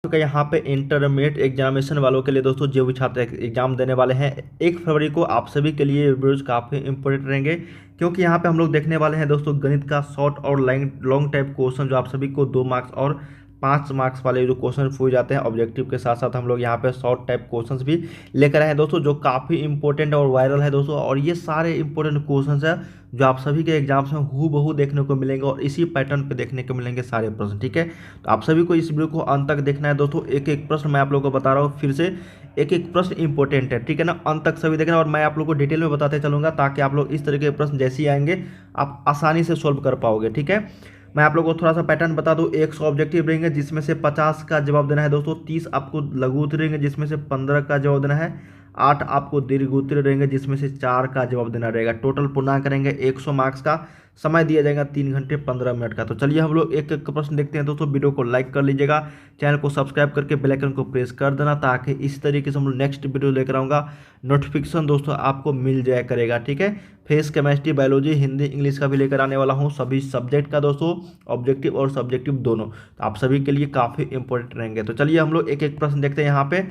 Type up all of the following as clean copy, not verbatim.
क्योंकि यहाँ पे इंटरमीडिएट एग्जामिनेशन वालों के लिए दोस्तों जो भी छात्र एग्जाम देने वाले हैं 1 फरवरी को, आप सभी के लिए वीडियोज काफ़ी इंपॉर्टेंट रहेंगे। क्योंकि यहाँ पे हम लोग देखने वाले हैं दोस्तों गणित का शॉर्ट और लॉन्ग टाइप क्वेश्चन, जो आप सभी को 2 मार्क्स और 5 मार्क्स वाले जो क्वेश्चन पूछ जाते हैं ऑब्जेक्टिव के साथ साथ हम लोग यहाँ पे शॉर्ट टाइप क्वेश्चंस भी लेकर आए हैं दोस्तों, जो काफ़ी इंपॉर्टेंट और वायरल है दोस्तों। और ये सारे इंपॉर्टेंट क्वेश्चंस है जो आप सभी के एग्जाम्स में हूबहू देखने को मिलेंगे और इसी पैटर्न पे देखने को मिलेंगे सारे प्रश्न, ठीक है। तो आप सभी को इस वीडियो को अंत तक देखना है दोस्तों। एक एक प्रश्न मैं आप लोगों को बता रहा हूँ, फिर से एक एक प्रश्न इंपॉर्टेंट है, ठीक है ना। अंत तक सभी देखना और मैं आप लोगों को डिटेल में बताते चलूंगा, ताकि आप लोग इस तरह के प्रश्न जैसे ही आएंगे आप आसानी से सोल्व कर पाओगे, ठीक है। मैं आप लोगों को थोड़ा सा पैटर्न बता दूं। 100 ऑब्जेक्टिव रहेंगे जिसमें से 50 का जवाब देना है दोस्तों, 30 आपको लघु उत्तरीय रहेंगे जिसमें से 15 का जवाब देना है, 8 आपको दीर्घ उत्तरीय रहेंगे जिसमें से 4 का जवाब देना रहेगा। टोटल पूर्णांक करेंगे 100 मार्क्स का, समय दिया जाएगा 3 घंटे 15 मिनट का। तो चलिए हम लोग एक एक प्रश्न देखते हैं दोस्तों। वीडियो को लाइक कर लीजिएगा, चैनल को सब्सक्राइब करके बेल आइकन को प्रेस कर देना, ताकि इस तरीके से हम लोग नेक्स्ट वीडियो लेकर आऊँगा नोटिफिकेशन दोस्तों आपको मिल जाया करेगा, ठीक है। Physics, chemistry, biology, Hindi, English का भी लेकर आने वाला हूँ, सभी सब्जेक्ट का दोस्तों, ऑब्जेक्टिव और सब्जेक्टिव दोनों। तो आप सभी के लिए काफ़ी इंपॉर्टेंट रहेंगे। तो चलिए हम लोग एक एक प्रश्न देखते हैं यहाँ पे।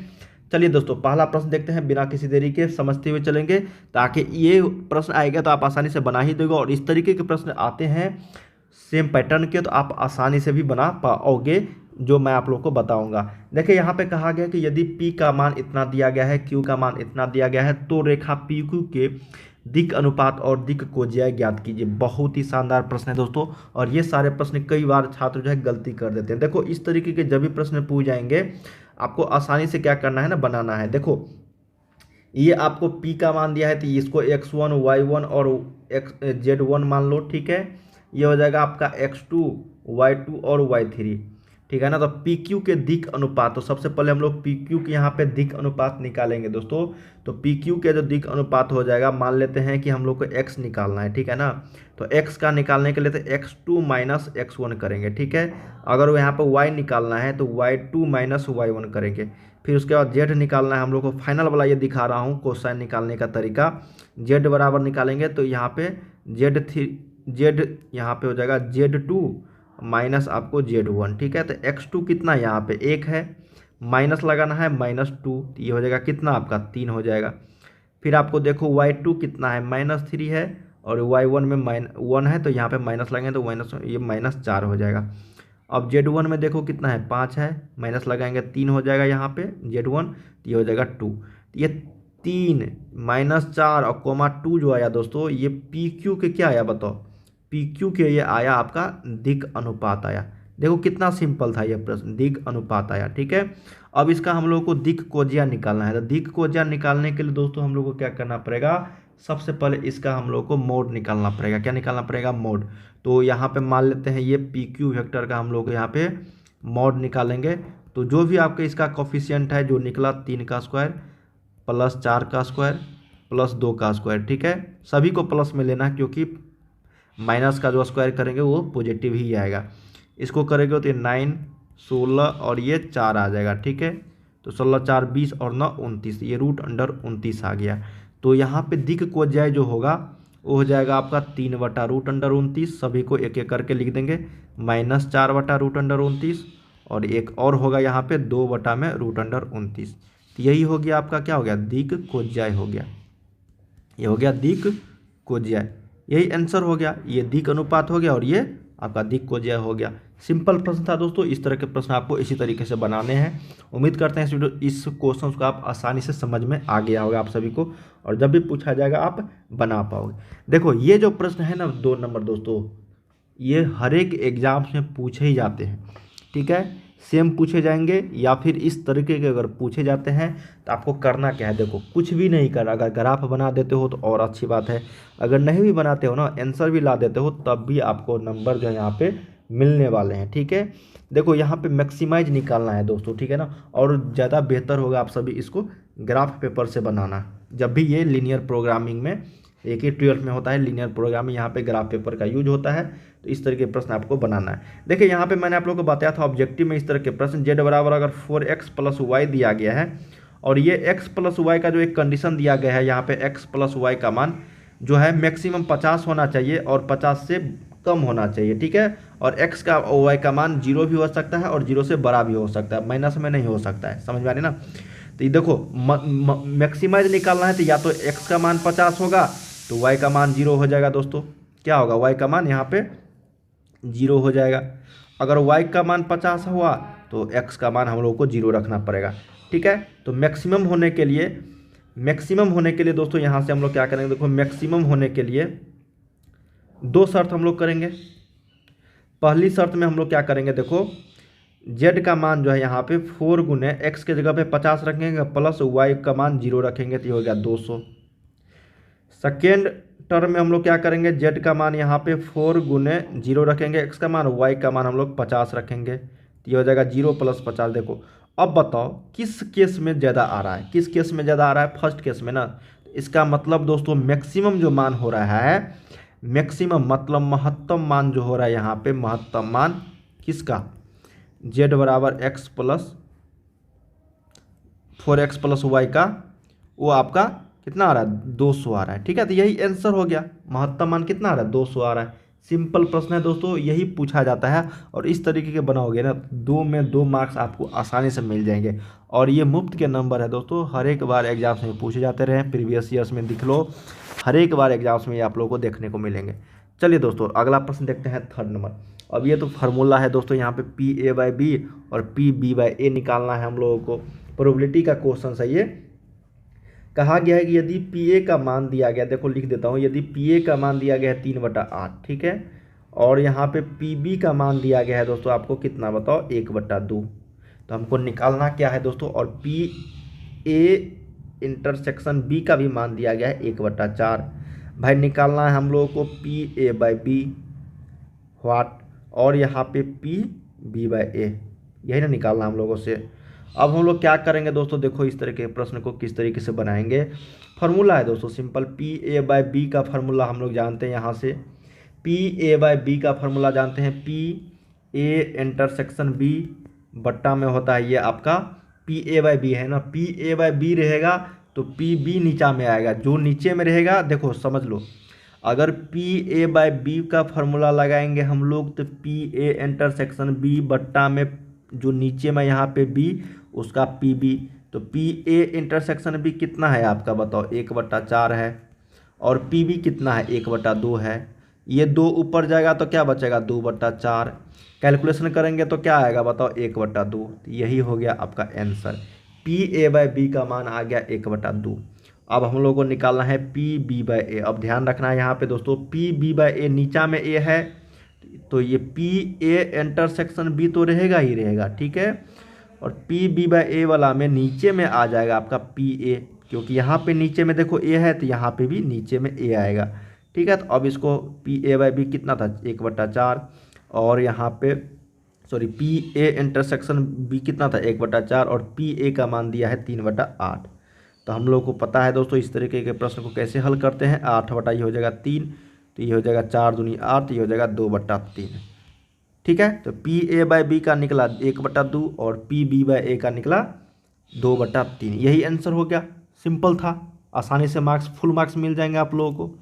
चलिए दोस्तों पहला प्रश्न देखते हैं, बिना किसी देरी के समझते हुए चलेंगे, ताकि ये प्रश्न आएगा तो आप आसानी से बना ही दोगे। और इस तरीके के प्रश्न आते हैं सेम पैटर्न के, तो आप आसानी से भी बना पाओगे, जो मैं आप लोगों को बताऊंगा। देखिए यहाँ पे कहा गया कि यदि P का मान इतना दिया गया है, Q का मान इतना दिया गया है, तो रेखा PQ के दिक् अनुपात और दिक् कोज्या ज्ञात कीजिए। बहुत ही शानदार प्रश्न है दोस्तों, और ये सारे प्रश्न कई बार छात्र जो है गलती कर देते हैं। देखो इस तरीके के जब भी प्रश्न पूछ जाएंगे, आपको आसानी से क्या करना है ना, बनाना है। देखो ये आपको P का मान दिया है, तो इसको x1 y1 और z1 मान लो, ठीक है। ये हो जाएगा आपका x2 y2 और y3, ठीक है ना। तो PQ के दिक् अनुपात, तो सबसे पहले हम लोग PQ के यहाँ पे दिक् अनुपात निकालेंगे दोस्तों। तो PQ के जो दिक् अनुपात हो जाएगा, मान लेते हैं कि हम लोग को x निकालना है, ठीक है ना। तो x का निकालने के लिए तो x2 माइनस x1 करेंगे, ठीक है। अगर वो यहाँ पर y निकालना है तो y2 माइनस y1 करेंगे। फिर उसके बाद z निकालना है हम लोग को, फाइनल वाला ये दिखा रहा हूँ कोसाइन निकालने का तरीका। z बराबर निकालेंगे तो यहाँ पे z यहाँ पे हो जाएगा z2 माइनस आपको z1, ठीक है। तो x2 कितना यहाँ पे 1 है, माइनस लगाना है -2, ये हो जाएगा कितना आपका 3 हो जाएगा। फिर आपको देखो y2 कितना है -3 है, और y1 में -1 है, तो यहाँ पे माइनस लगाएंगे तो -4 हो जाएगा। अब z1 में देखो कितना है 5 है, माइनस लगाएंगे 3 हो जाएगा यहाँ पे z1, तो ये हो जाएगा 2। ये 3 -4 और -2 जो आया दोस्तों, ये PQ के क्या आया बताओ, PQ के ये आया आपका दिक् अनुपात आया। देखो कितना सिंपल था ये प्रश्न, दिक् अनुपात आया, ठीक है। अब इसका हम लोग को दिक् कोज्या निकालना है। तो दिक् कोज्या निकालने के लिए दोस्तों हम लोग को क्या करना पड़ेगा, सबसे पहले इसका हम लोग को मोड निकालना पड़ेगा। क्या निकालना पड़ेगा, मोड। तो यहाँ पे मान लेते हैं ये PQ वेक्टर का हम लोग यहाँ पे मोड निकालेंगे। तो जो भी आपके इसका कोफिशिएंट है जो निकला, 3 का स्क्वायर प्लस 4 का स्क्वायर प्लस 2 का स्क्वायर, ठीक है। सभी को प्लस में लेना, क्योंकि माइनस का जो स्क्वायर करेंगे वो पॉजिटिव ही आएगा। इसको करेंगे तो 9 16 और ये 4 आ जाएगा, ठीक है। तो 16 4 20 और 9 29, ये √29 आ गया। तो यहाँ पे दिक् कोज्या जो होगा वो हो जाएगा आपका 3/√29। सभी को एक एक करके लिख देंगे, -4/√29, और एक और होगा यहाँ पे 2/√29। तो यही हो गया आपका, क्या हो गया, दिक् कोज्या हो गया। ये हो गया दिक् कोज्या, यही आंसर हो गया। ये दिक् अनुपात हो गया और ये आपका दिक् कोज्या हो गया। सिंपल प्रश्न था दोस्तों, इस तरह के प्रश्न आपको इसी तरीके से बनाने हैं। उम्मीद करते हैं इस क्वेश्चन को आप आसानी से समझ में आ गया होगा आप सभी को, और जब भी पूछा जाएगा आप बना पाओगे। देखो ये जो प्रश्न है ना 2 नंबर दोस्तों, ये हर एक एग्जाम्स में पूछे ही जाते हैं, ठीक है। सेम पूछे जाएंगे या फिर इस तरीके के अगर पूछे जाते हैं तो आपको करना क्या है, देखो कुछ भी नहीं करना। अगर ग्राफ बना देते हो तो और अच्छी बात है, अगर नहीं भी बनाते हो ना, आंसर भी ला देते हो, तब भी आपको नंबर जो है यहाँ पे मिलने वाले हैं, ठीक है। देखो यहाँ पे मैक्सिमाइज निकालना है दोस्तों, ठीक है ना। और ज़्यादा बेहतर होगा आप सभी इसको ग्राफ पेपर से बनाना, जब भी ये लीनियर प्रोग्रामिंग में, एक ही 12th में होता है लीनियर प्रोग्रामिंग, यहाँ पे ग्राफ पेपर का यूज होता है। तो इस तरह के प्रश्न आपको बनाना है। देखिए यहाँ पे मैंने आप लोगों को बताया था ऑब्जेक्टिव में इस तरह के प्रश्न, z बराबर अगर 4x + y दिया गया है, और ये x + y का जो एक कंडीशन दिया गया है, यहाँ पे x + y का मान जो है मैक्सिमम 50 होना चाहिए और 50 से कम होना चाहिए, ठीक है। और x का और y का मान 0 भी हो सकता है और 0 से बड़ा भी हो सकता है, माइनस में नहीं हो सकता है, समझ में आ रही ना। तो ये देखो मैक्सिमाइज निकालना है तो या तो x का मान 50 होगा तो y का मान 0 हो जाएगा दोस्तों। क्या होगा, y का मान यहाँ पे 0 हो जाएगा। अगर y का मान 50 हुआ तो x का मान हम लोग को 0 रखना पड़ेगा, ठीक है। तो मैक्सिमम होने के लिए दोस्तों यहाँ से हम लोग क्या करेंगे, देखो मैक्सिमम होने के लिए दो शर्त हम लोग करेंगे। पहली शर्त में हम लोग क्या करेंगे, देखो z का मान जो है यहाँ पे 4 गुने x के जगह पे 50 रखेंगे प्लस y का मान 0 रखेंगे तो ये हो गया 200। सेकेंड टर्म में हम लोग क्या करेंगे, z का मान यहाँ पे 4 गुने 0 रखेंगे x का मान, y का मान हम लोग 50 रखेंगे तो ये हो जाएगा 0 प्लस 50। देखो अब बताओ किस केस में ज़्यादा आ रहा है, किस केस में ज़्यादा आ रहा है, फर्स्ट केस में ना। इसका मतलब दोस्तों मैक्सिमम जो मान हो रहा है, मैक्सिमम मतलब महत्तम मान जो हो रहा है यहाँ पे, महत्तम मान किसका, z बराबर x plus 4x plus Y का, वो आपका कितना आ रहा है, 200 आ रहा है, ठीक है। तो यही आंसर हो गया, महत्तम मान कितना आ रहा है, 200 आ रहा है। सिंपल प्रश्न है दोस्तों, यही पूछा जाता है और इस तरीके के बनाओगे ना 2 में 2 मार्क्स आपको आसानी से मिल जाएंगे। और ये मुफ्त के नंबर है दोस्तों, हर एक बार एग्जाम्स में पूछे जाते रहे, प्रीवियस ईयर्स में दिख लो, हर एक बार एग्जाम्स में ये आप लोगों को देखने को मिलेंगे। चलिए दोस्तों अगला प्रश्न देखते हैं, थर्ड नंबर। अब ये तो फार्मूला है दोस्तों, यहाँ पे PA/B और PB/A निकालना है हम लोगों को, प्रोबेबिलिटी का क्वेश्चन है ये। कहा गया है कि यदि PA का मान दिया गया, देखो लिख देता हूँ, यदि PA का मान दिया गया है 3/8, ठीक है, और यहाँ पे PB का मान दिया गया है दोस्तों आपको कितना बताओ, 1/2। तो हमको निकालना क्या है दोस्तों, और PA इंटरसेक्शन B का भी मान दिया गया है 1/4। भाई निकालना है हम लोगों को PA/B व्हाट, और यहाँ पे PB/A, यही ना निकालना हम लोगों से। अब हम लोग क्या करेंगे दोस्तों, देखो इस तरह के प्रश्न को किस तरीके से बनाएंगे। फार्मूला है दोस्तों सिंपल, PA/B का फार्मूला हम लोग जानते हैं, यहाँ से PA/B का फार्मूला जानते हैं, PA इंटरसेक्शन B बट्टा में होता है ये आपका PA/B है ना, PA/B रहेगा तो PB नीचा में आएगा, जो नीचे में रहेगा देखो समझ लो, अगर PA/B का फार्मूला लगाएंगे हम लोग तो PA इंटरसेक्शन B बट्टा में जो नीचे में यहाँ पे B उसका PB, तो PA इंटरसेक्शन B कितना है आपका बताओ, 1/4 है, और PB कितना है, 1/2 है। ये 2 ऊपर जाएगा तो क्या बचेगा, 2/4। कैलकुलेशन करेंगे तो क्या आएगा बताओ, 1/2। तो यही हो गया आपका आंसर, PA/B का मान आ गया 1/2। अब हम लोग को निकालना है PB/A। अब ध्यान रखना है यहाँ पे दोस्तों, PB/A नीचा में A है तो ये PA इंटरसेक्शन B तो रहेगा ही रहेगा, ठीक है, और PB/A वाला में नीचे में आ जाएगा आपका PA, क्योंकि यहाँ पे नीचे में देखो A है तो यहाँ पे भी नीचे में A आएगा, ठीक है। तो अब इसको PA/B कितना था, 1/4, और यहाँ पे सॉरी PA इंटरसेक्शन B कितना था, 1/4, और PA का मान दिया है 3/8। तो हम लोग को पता है दोस्तों इस तरीके के प्रश्न को कैसे हल करते हैं। 8 बटा ये हो जाएगा 3, तो ये हो जाएगा 4 दूनी 8, ये हो जाएगा 2/3, ठीक है। तो PA/B का निकला 1/2 और PB/A का निकला 2/3, यही आंसर हो गया। सिंपल था, आसानी से मार्क्स फुल मार्क्स मिल जाएंगे आप लोगों को।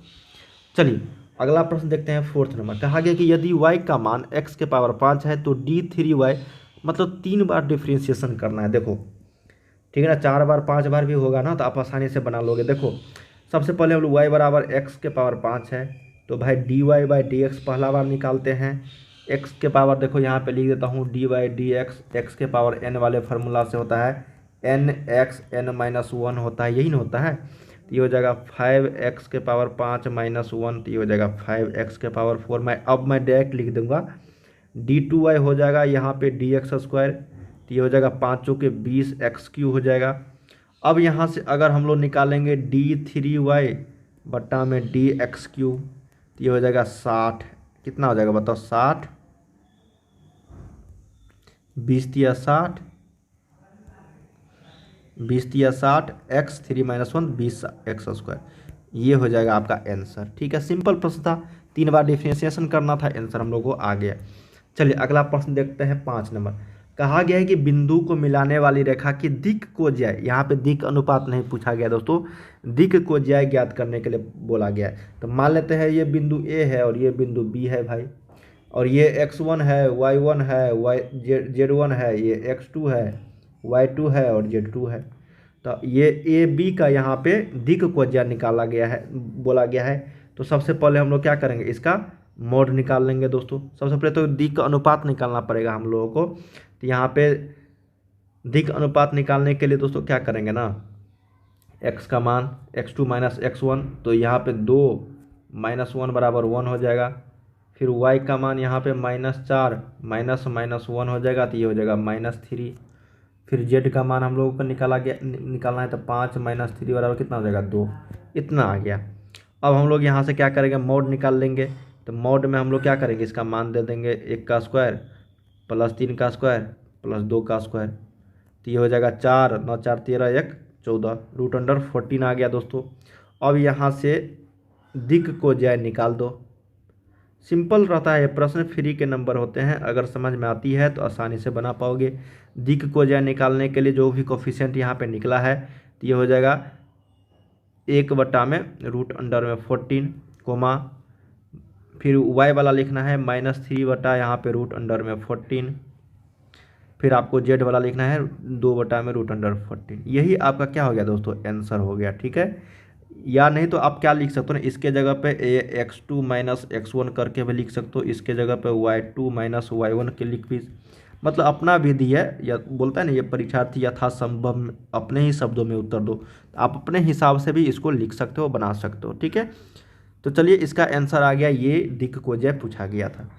चलिए अगला प्रश्न देखते हैं, फोर्थ नंबर। कहा गया कि यदि y का मान x के पावर 5 है तो d3y मतलब 3 बार डिफ्रेंशिएशन करना है। देखो ठीक है ना, 4 बार 5 बार भी होगा ना तो आप आसानी से बना लोगे। देखो सबसे पहले हम लोग y बराबर x के पावर 5 है तो भाई dy/dx पहला बार निकालते हैं। x के पावर देखो यहाँ पे लिख देता हूँ dy/dx, x के पावर n वाले फार्मूला से होता है nx n-1 होता है, यही ना होता है। तो ये हो जाएगा 5x के पावर 5 - 1, तो ये हो जाएगा 5x के पावर 4। मैं डायरेक्ट लिख दूंगा d2y हो जाएगा यहाँ पे dx², तो ये हो जाएगा 5 के 20x³ हो जाएगा। अब यहाँ से अगर हम लोग निकालेंगे d3y बट्टा में dx³, तो ये हो जाएगा 60। कितना हो जाएगा बताओ, 60, 20 × 60, 20 × 60, x3 - 1 20x², ये हो जाएगा आपका आंसर। ठीक है, सिंपल प्रश्न था, 3 बार डिफरेंशिएशन करना था, आंसर हम लोग को आ गया। चलिए अगला प्रश्न देखते हैं 5 नंबर। कहा गया है कि बिंदु को मिलाने वाली रेखा की दिक् को ज्याय, यहाँ पे दिक् अनुपात नहीं पूछा गया दोस्तों, दिक् को ज्याय ज्ञात करने के लिए बोला गया है। तो मान लेते हैं ये बिंदु ए है और ये बिंदु बी है भाई, और ये x1 है, y1 है, z1 है, ये x2 है, y2 है और z2 है। तो ये ए बी का यहाँ पे दिक् को ज्याय निकाला गया है, बोला गया है। तो सबसे पहले हम लोग क्या करेंगे, इसका मोड निकाल लेंगे दोस्तों। सबसे पहले तो दिक् का अनुपात निकालना पड़ेगा हम लोगों को। तो यहाँ पे दिक् अनुपात निकालने के लिए दोस्तों क्या करेंगे ना, x का मान x2 माइनस x1, तो यहाँ पे 2 माइनस 1 बराबर 1 हो जाएगा। फिर y का मान यहाँ पे -4 माइनस माइनस 1 हो जाएगा, तो ये हो जाएगा -3। फिर z का मान हम लोगों को निकालना है, तो 5 माइनस 3 बराबर कितना हो जाएगा 2, इतना आ गया। अब हम लोग यहाँ से क्या करेंगे, मोड निकाल लेंगे। तो मोड में हम लोग क्या करेंगे, इसका मान दे देंगे 1 का स्क्वायर प्लस 3 का स्क्वायर प्लस 2 का स्क्वायर। तो ये हो जाएगा 4 9 4 13 1 14 √14 आ गया दोस्तों। अब यहाँ से दिक् को ज्याय निकाल दो। सिंपल रहता है ये प्रश्न, फ्री के नंबर होते हैं, अगर समझ में आती है तो आसानी से बना पाओगे। दिक् को ज्याय निकालने के लिए जो भी कोफिशिएंट यहाँ पे निकला है, तो ये हो जाएगा 1/√14 कोमा, फिर y वाला लिखना है -3 यहाँ पे √14, फिर आपको z वाला लिखना है 2/√14। यही आपका क्या हो गया दोस्तों, आंसर हो गया। ठीक है, या नहीं तो आप क्या लिख सकते हो ना, इसके जगह पे x2 माइनस x1 करके भी लिख सकते हो, इसके जगह पे y2 माइनस y1 के लिख भी, मतलब अपना विधि है, या बोलता है ना ये परीक्षार्थी यथासंभव अपने ही शब्दों में उत्तर दो। आप अपने हिसाब से भी इसको लिख सकते हो, बना सकते हो। ठीक है, तो चलिए इसका आंसर आ गया, ये दिक् को ज्याय पूछा गया था।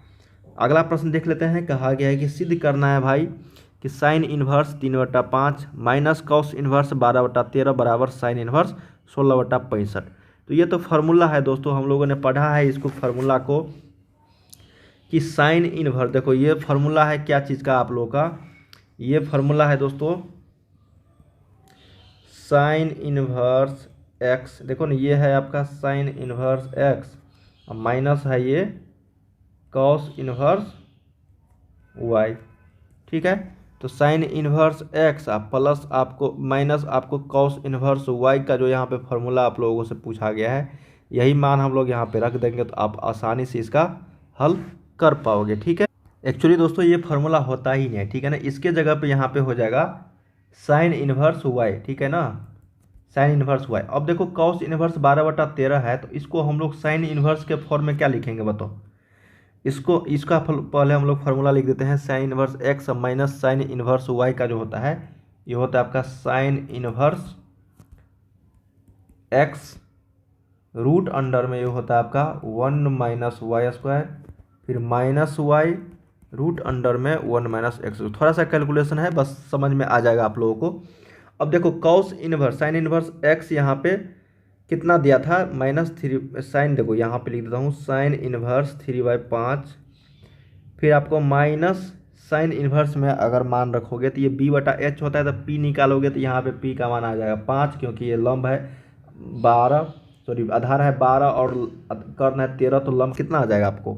अगला प्रश्न देख लेते हैं। कहा गया है कि सिद्ध करना है भाई कि sine inverse 3/5 minus cos inverse 12/13 बराबर साइन इनवर्स 16/65। तो ये तो फार्मूला है दोस्तों, हम लोगों ने पढ़ा है इसको फार्मूला को, कि साइन इनवर्स, देखो ये फार्मूला है क्या चीज़ का आप लोगों का, ये फार्मूला है दोस्तों साइन इनवर्स एक्स। देखो ना, ये है आपका साइन इनवर्स एक्स और माइनस है ये कॉस इनवर्स वाई। ठीक है, तो साइन इनवर्स एक्स आप प्लस आपको माइनस आपको कॉस इनवर्स वाई का जो यहाँ पे फार्मूला आप लोगों से पूछा गया है, यही मान हम लोग यहाँ पे रख देंगे, तो आप आसानी से इसका हल कर पाओगे। ठीक है, एक्चुअली दोस्तों ये फार्मूला होता ही नहीं है, ठीक है ना, इसके जगह पे यहाँ पे हो जाएगा साइन इनवर्स वाई। ठीक है ना, साइन इनवर्स वाई। अब देखो कॉस इनवर्स 12/13 है, तो इसको हम लोग साइन इनवर्स के फॉर्म में क्या लिखेंगे बताओ, इसका पहले हम लोग फार्मूला लिख देते हैं, sine inverse x minus sine inverse y का जो होता है, ये होता है आपका sine inverse x root under में ये होता है आपका 1 माइनस वाई स्क्वायर, फिर माइनस वाई रूट अंडर में 1 माइनस एक्स। थोड़ा सा कैलकुलेशन है, बस समझ में आ जाएगा आप लोगों को। अब देखो cos inverse sine inverse x यहाँ पे कितना दिया था, -3 साइन, देखो यहाँ पे लिख देता हूँ साइन इनवर्स 3/5, फिर आपको माइनस साइन इनवर्स में अगर मान रखोगे तो ये b/h होता है, तो p निकालोगे तो यहाँ पे p का मान आ जाएगा 5, क्योंकि ये लंब है 12, सॉरी आधार है 12 और कर्ण है 13, तो लंब कितना आ जाएगा आपको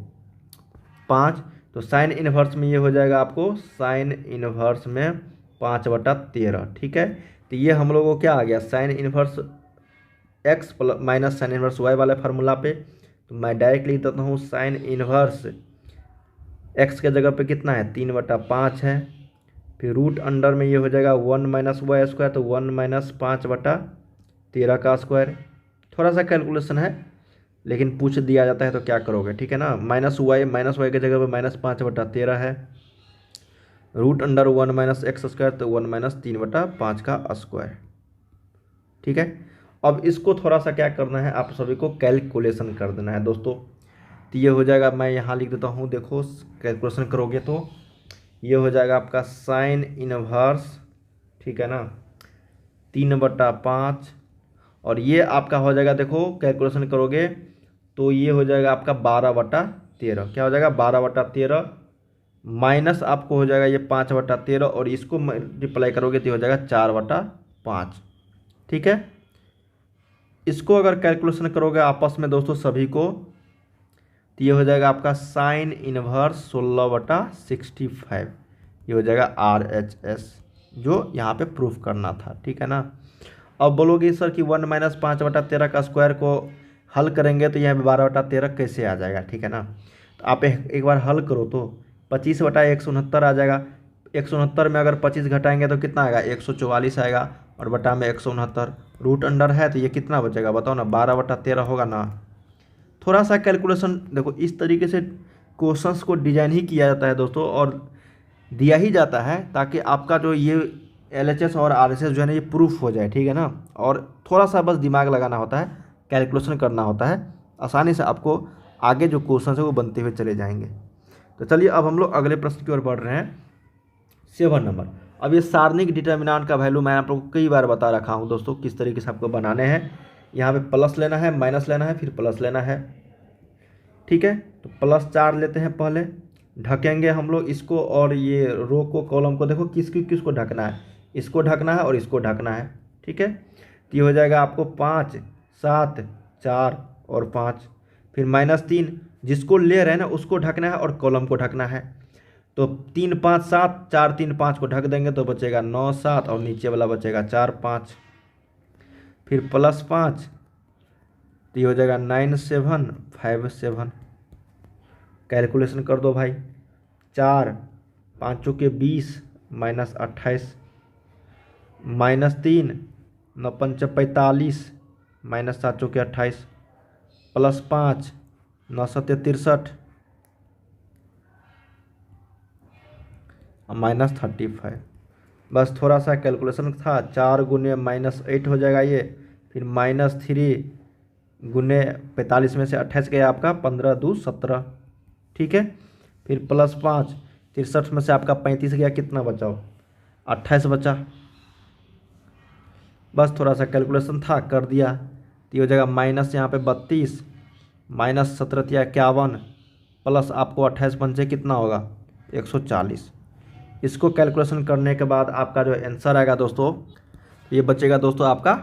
5। तो साइन इनवर्स में ये हो जाएगा आपको साइन इनवर्स में 5/13। ठीक है, तो ये हम लोगों को क्या आ गया, sine inverse x plus minus sine inverse y वाले फार्मूला पे। तो मैं डायरेक्ट लिख देता हूँ साइन इनवर्स एक्स के जगह पे कितना है 3/5 है, फिर रूट अंडर में ये हो जाएगा 1 माइनस वाई स्क्वायर, तो 1 माइनस 5/13 का स्क्वायर। थोड़ा सा कैलकुलेशन है, लेकिन पूछ दिया जाता है तो क्या करोगे। ठीक है ना, माइनस वाई के जगह पे -5/13 है, root under 1 minus x square, तो 1 माइनस 3/5 का स्क्वायर। ठीक है, अब इसको थोड़ा सा क्या करना है, आप सभी को कैलकुलेशन कर देना है दोस्तों। तो ये हो जाएगा, मैं यहाँ लिख देता हूँ, देखो कैलकुलेशन करोगे तो ये हो जाएगा आपका साइन इनवर्स, ठीक है ना 3/5, और ये आपका हो जाएगा, देखो कैलकुलेशन करोगे तो ये हो जाएगा आपका 12/13। क्या हो जाएगा 12/13, माइनस आपको हो जाएगा ये 5/13, और इसको मल्टीप्लाई करोगे तो हो जाएगा 4/5। ठीक है, इसको अगर कैलकुलेशन करोगे आपस में दोस्तों सभी को, तो ये हो जाएगा आपका साइन इनवर्स 16/65। ये हो जाएगा RHS, जो यहाँ पे प्रूफ करना था, ठीक है ना। अब बोलोगे सर कि 1 - 5/13 का स्क्वायर को हल करेंगे तो यहाँ पे 12/13 कैसे आ जाएगा, ठीक है ना। तो आप एक बार हल करो तो 25/169 आ जाएगा। 169 में अगर 25 घटाएंगे तो कितना आएगा, 144 आएगा, और बटा में 169 रूट अंडर है तो ये कितना बचेगा बताओ ना, 12/13 होगा ना। थोड़ा सा कैलकुलेशन देखो, इस तरीके से क्वेश्चंस को डिजाइन ही किया जाता है दोस्तों, और दिया ही जाता है ताकि आपका जो ये LHS और RHS जो है ना ये प्रूफ हो जाए, ठीक है ना। और थोड़ा सा बस दिमाग लगाना होता है, कैलकुलेशन करना होता है, आसानी से आपको आगे जो क्वेश्चन है वो बनते हुए चले जाएंगे। तो चलिए अब हम लोग अगले प्रश्न की ओर बढ़ रहे हैं, 7 नंबर। अब ये सारणिक डिटर्मिनेंट का वैल्यू मैं आप लोग को कई बार बता रखा हूँ दोस्तों, किस तरीके से आपको बनाने हैं। यहाँ पे प्लस लेना है, माइनस लेना है, फिर प्लस लेना है, ठीक है। तो +4 लेते हैं पहले, ढकेंगे हम लोग इसको, और ये रो को कॉलम को देखो किसको ढकना है, इसको ढकना है और इसको ढकना है, ठीक है। तो ये हो जाएगा आपको 5, 7, 4 और 5, फिर -3 जिसको ले रहे हैं ना उसको ढकना है और कॉलम को ढकना है। तो 3, 5, 7, 4, 3, 5 को ढक देंगे तो बचेगा 9, 7 और नीचे वाला बचेगा 4, 5, फिर +5 तो ये हो जाएगा 9, 7, 5, 7। कैलकुलेशन कर दो भाई, 4, 5 चौके 20 -28, -3, 9 पंचे 45 -7 चौके 28, +5, 9 सत्ते 63 -35। बस थोड़ा सा कैलकुलेशन था, 4 गुने -8 हो जाएगा ये, फिर -3 गुने 45 में से 28 गया आपका 15 2 17, ठीक है। फिर +5, 63 में से आपका 35 गया, कितना बचा, 28 बचा। बस थोड़ा सा कैलकुलेशन था, कर दिया। तो ये हो जाएगा माइनस यहाँ पे 32, -17 या 51, प्लस आपको 28 पंचे कितना होगा, 140। इसको कैलकुलेशन करने के बाद आपका जो आंसर आएगा दोस्तों, ये बचेगा दोस्तों आपका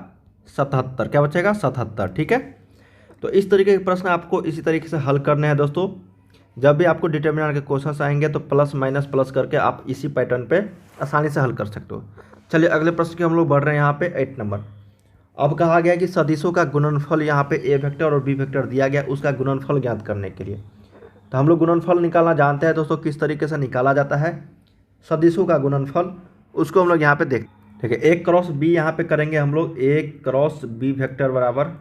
77। क्या बचेगा, 77, ठीक है। तो इस तरीके के प्रश्न आपको इसी तरीके से हल करने हैं दोस्तों। जब भी आपको डिटर्मिनेंट के क्वेश्चंस आएंगे तो प्लस माइनस प्लस करके आप इसी पैटर्न पे आसानी से हल कर सकते हो। चलिए अगले प्रश्न की हम लोग बढ़ रहे हैं यहाँ पे 8 नंबर। अब कहा गया कि सदिशों का गुणनफल यहाँ पे ए वेक्टर और बी वेक्टर दिया गया, उसका गुणनफल ज्ञात करने के लिए। तो हम लोग गुणनफल निकालना जानते हैं दोस्तों, किस तरीके से निकाला जाता है सदिशों का गुणनफल, उसको हम लोग यहाँ पे देख, ठीक है। A क्रॉस B यहाँ पे करेंगे हम लोग, A क्रॉस B वेक्टर बराबर,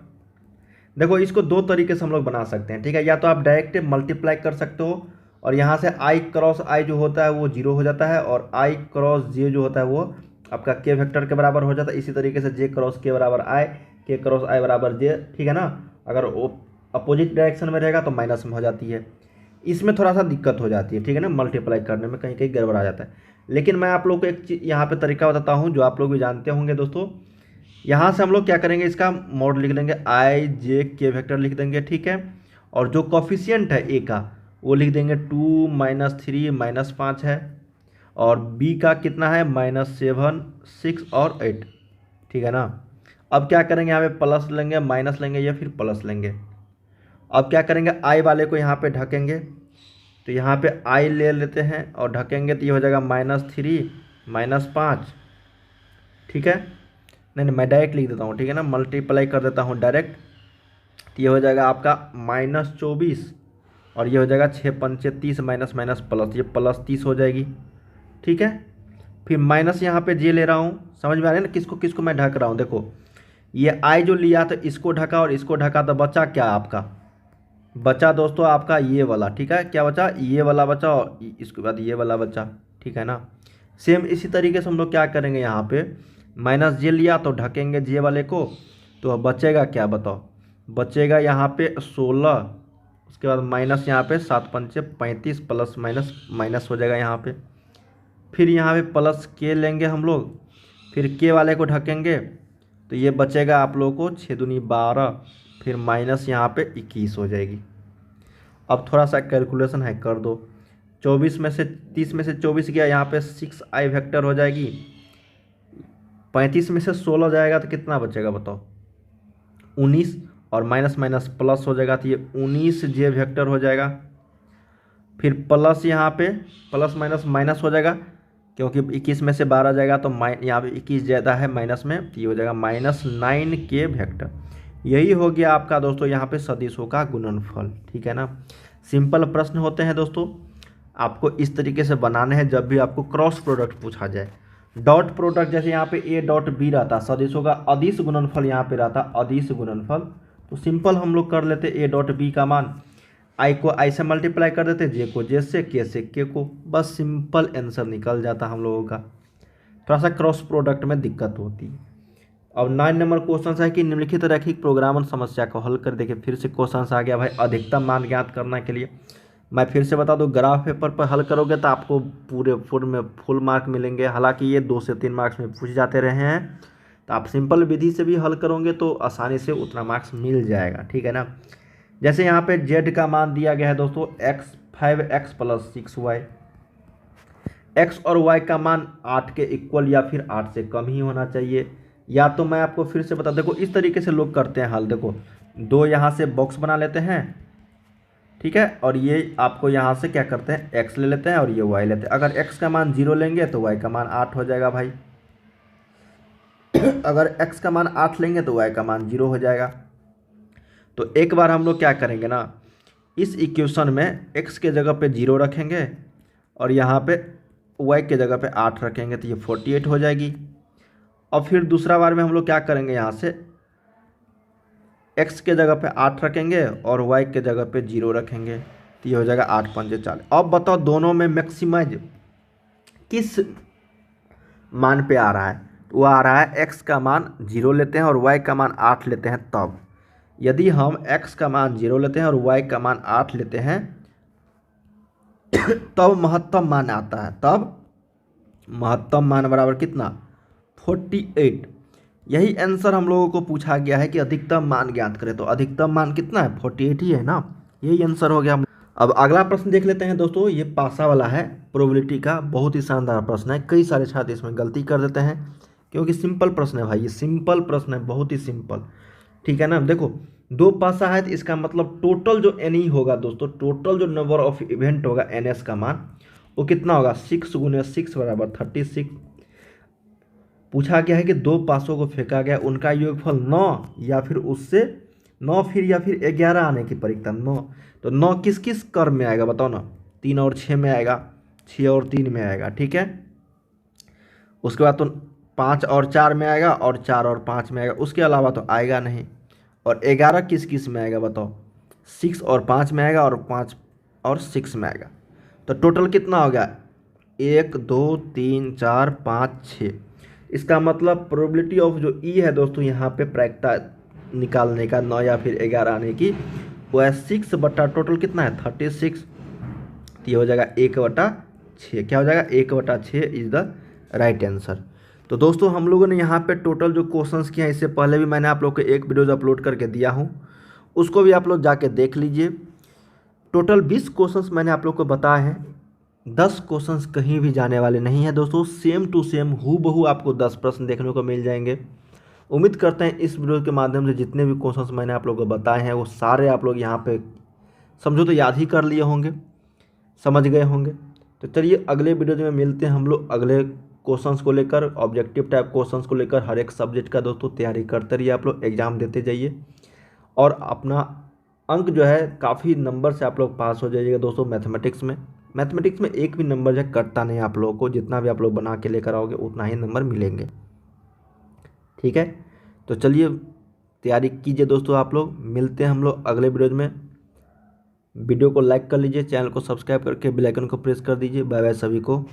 देखो इसको दो तरीके से हम लोग बना सकते हैं, ठीक है। या तो आप डायरेक्ट मल्टीप्लाई कर सकते हो और यहाँ से I क्रॉस I जो होता है वो 0 हो जाता है, और I क्रॉस J जो होता है वो आपका K वेक्टर के बराबर हो जाता है। इसी तरीके से J क्रॉस K बराबर I, K क्रॉस I बराबर J, ठीक है ना। अगर अपोजिट डायरेक्शन में रहेगा तो माइनस में हो जाती है, इसमें थोड़ा सा दिक्कत हो जाती है, ठीक है ना, मल्टीप्लाई करने में कहीं कहीं गड़बड़ आ जाता है। लेकिन मैं आप लोग को एक चीज़ यहाँ पे तरीका बताता हूँ जो आप लोग भी जानते होंगे दोस्तों। यहाँ से हम लोग क्या करेंगे, इसका मॉड लिख देंगे, I J K वेक्टर लिख देंगे, ठीक है। और जो कॉफिशियंट है A का वो लिख देंगे 2 -3 -5 है, और B का कितना है -7 6 और 8, ठीक है ना। अब क्या करेंगे, यहाँ पे प्लस लेंगे, माइनस लेंगे या फिर प्लस लेंगे। अब क्या करेंगे, I वाले को यहाँ पे ढकेंगे, तो यहाँ पे I ले लेते हैं और ढकेंगे, तो ये हो जाएगा -3 -5, ठीक है। नहीं मैं डायरेक्ट लिख देता हूँ, ठीक है ना, मल्टीप्लाई कर देता हूँ डायरेक्ट। तो ये हो जाएगा आपका -24, और ये हो जाएगा 6 पंचे 30 माइनस माइनस प्लस, ये +30 हो जाएगी, ठीक है। फिर माइनस यहाँ पे J ले रहा हूँ, समझ में आ रहा है ना किसको किसको मैं ढक रहा हूँ। देखो ये I जो लिया तो इसको ढका और इसको ढका, तो बचा क्या आपका, बचा दोस्तों आपका ये वाला, ठीक है। क्या बचा, ये वाला बचा, और इसके बाद ये वाला बचा, ठीक है ना। सेम इसी तरीके से हम लोग क्या करेंगे, यहाँ पे -J लिया तो ढकेंगे J वाले को, तो बचेगा क्या बताओ, बचेगा यहाँ पे 16, उसके बाद माइनस यहाँ पे 7 पंचे 35, प्लस माइनस माइनस हो जाएगा यहाँ पे। फिर यहाँ पे प्लस K लेंगे हम लोग, फिर K वाले को ढकेंगे, तो ये बचेगा आप लोगों को 6 दूनी 12, फिर माइनस यहाँ पे 21 हो जाएगी। अब थोड़ा सा कैलकुलेशन है, कर दो, 24 में से 30 में से 24 गया, यहाँ पे 6I वेक्टर हो जाएगी, 35 में से 16 जाएगा तो कितना बचेगा बताओ, 19, और माइनस माइनस प्लस हो जाएगा, तो ये 19J वेक्टर हो जाएगा। फिर प्लस यहाँ पे प्लस माइनस माइनस हो जाएगा, क्योंकि 21 में से 12 जाएगा तो यहाँ पे 21 ज़्यादा है माइनस में, तो ये हो जाएगा -9k वेक्टर। यही हो गया आपका दोस्तों यहाँ पे सदिशों का गुणनफल। ठीक है ना। सिंपल प्रश्न होते हैं दोस्तों, आपको इस तरीके से बनाने हैं जब भी आपको क्रॉस प्रोडक्ट पूछा जाए। डॉट प्रोडक्ट जैसे यहाँ पे a डॉट b रहता, सदिशों का अदिश गुणनफल यहाँ पे रहता, अदिश गुणनफल, तो सिंपल हम लोग कर लेते a डॉट b का मान i को i से मल्टीप्लाई कर देते, j को j से, k से k को, बस सिंपल आंसर निकल जाता हम लोगों का। थोड़ा सा क्रॉस प्रोडक्ट में दिक्कत होती है। अब 9 नंबर क्वेश्चन है कि निम्नलिखित रैखिक प्रोग्रामन समस्या को हल कर। देखिए फिर से क्वेश्चन आ गया भाई अधिकतम मान ज्ञात करने के लिए। मैं फिर से बता दूं, ग्राफ पेपर पर हल करोगे तो आपको पूरे फुल मार्क मिलेंगे। हालांकि ये 2 से 3 मार्क्स में पूछ जाते रहे हैं, तो आप सिंपल विधि से भी हल करोगे तो आसानी से उतना मार्क्स मिल जाएगा। ठीक है ना। जैसे यहाँ पे z का मान दिया गया है दोस्तों 5x + 6y, x और y का मान 8 के इक्वल या फिर 8 से कम ही होना चाहिए। या तो मैं आपको फिर से बता, देखो इस तरीके से लोग करते हैं हल। देखो 2 यहाँ से बॉक्स बना लेते हैं, ठीक है, और ये आपको यहाँ से क्या करते हैं x ले लेते हैं और ये y लेते हैं। अगर x का मान 0 लेंगे तो y का मान 8 हो जाएगा भाई। अगर x का मान 8 लेंगे तो y का मान 0 हो जाएगा। तो एक बार हम लोग क्या करेंगे ना, इस इक्वेशन में x के जगह पे 0 रखेंगे और यहाँ पे y के जगह पे 8 रखेंगे, तो ये 48 हो जाएगी। और फिर दूसरा बार में हम लोग क्या करेंगे, यहाँ से x के जगह पे 8 रखेंगे और y के जगह पे 0 रखेंगे, तो ये हो जाएगा 8 × 5 = 40। अब बताओ दोनों में मैक्सिमाइज किस मान पे आ रहा है। वो आ रहा है x का मान 0 लेते हैं और y का मान 8 लेते हैं। तब यदि हम x का मान 0 लेते हैं और y का मान 8 लेते हैं तब महत्तम मान आता है। तब महत्तम मान बराबर कितना, 48। यही आंसर हम लोगों को पूछा गया है कि अधिकतम मान ज्ञात करें, तो अधिकतम मान कितना है, 48 ही है ना। यही आंसर हो गया। अब अगला प्रश्न देख लेते हैं दोस्तों। ये पासा वाला है, प्रोबेबिलिटी का, बहुत ही शानदार प्रश्न है। कई सारे छात्र इसमें गलती कर देते हैं क्योंकि सिंपल प्रश्न है भाई, ये सिंपल प्रश्न है, बहुत ही सिंपल। ठीक है ना। देखो 2 पासा है तो इसका मतलब टोटल जो एन होगा दोस्तों, टोटल जो नंबर ऑफ इवेंट होगा NS का मान वो कितना होगा, 6 × 6 = 36। पूछा गया है कि 2 पासों को फेंका गया, उनका योगफल 9 या फिर उससे 9 फिर या फिर 11 आने की परीक्षा 9। तो 9 किस किस क्रम में आएगा बताओ ना, 3 और 6 में आएगा, 6 और 3 में आएगा। ठीक है। उसके बाद तो 5 और 4 में आएगा और 4 और 5 में आएगा, उसके अलावा तो आएगा नहीं। और 11 किस किस में आएगा बताओ, 6 और 5 में आएगा और 5 और 6 में आएगा। तो टोटल कितना हो गया, 1 2 3 4 5 6। इसका मतलब प्रोबेबिलिटी ऑफ जो ई है दोस्तों यहाँ पे प्रायिकता निकालने का 9 या फिर 11 आने की, वो है 6 बटा टोटल कितना है 36, तो ये हो जाएगा 1/6। क्या हो जाएगा 1/6 इज द राइट आंसर। तो दोस्तों हम लोगों ने यहाँ पे टोटल जो क्वेश्चंस किए हैं, इससे पहले भी मैंने आप लोग को एक वीडियोज अपलोड करके दिया हूँ, उसको भी आप लोग जाके देख लीजिए। टोटल 20 क्वेश्चंस मैंने आप लोग को बताए हैं। 10 क्वेश्चंस कहीं भी जाने वाले नहीं है दोस्तों, सेम टू सेम हूबहू आपको 10 प्रश्न देखने को मिल जाएंगे। उम्मीद करते हैं इस वीडियो के माध्यम से जितने भी क्वेश्चंस मैंने आप लोगों को बताए हैं वो सारे आप लोग यहाँ पे समझो तो याद ही कर लिए होंगे, समझ गए होंगे। तो चलिए अगले वीडियो में मिलते हैं हम लोग अगले क्वेश्चंस को लेकर, ऑब्जेक्टिव टाइप क्वेश्चंस को लेकर। हर एक सब्जेक्ट का दोस्तों तैयारी करते रहिए, आप लोग एग्ज़ाम देते जाइए और अपना अंक जो है काफ़ी नंबर से आप लोग पास हो जाइएगा दोस्तों। मैथमेटिक्स में एक भी नंबर जो कटता नहीं आप लोगों को, जितना भी आप लोग बना के लेकर आओगे उतना ही नंबर मिलेंगे। ठीक है। तो चलिए तैयारी कीजिए दोस्तों आप लोग, मिलते हैं हम लोग अगले वीडियो में। वीडियो को लाइक कर लीजिए, चैनल को सब्सक्राइब करके बेल आइकन को प्रेस कर दीजिए। बाय बाय सभी को।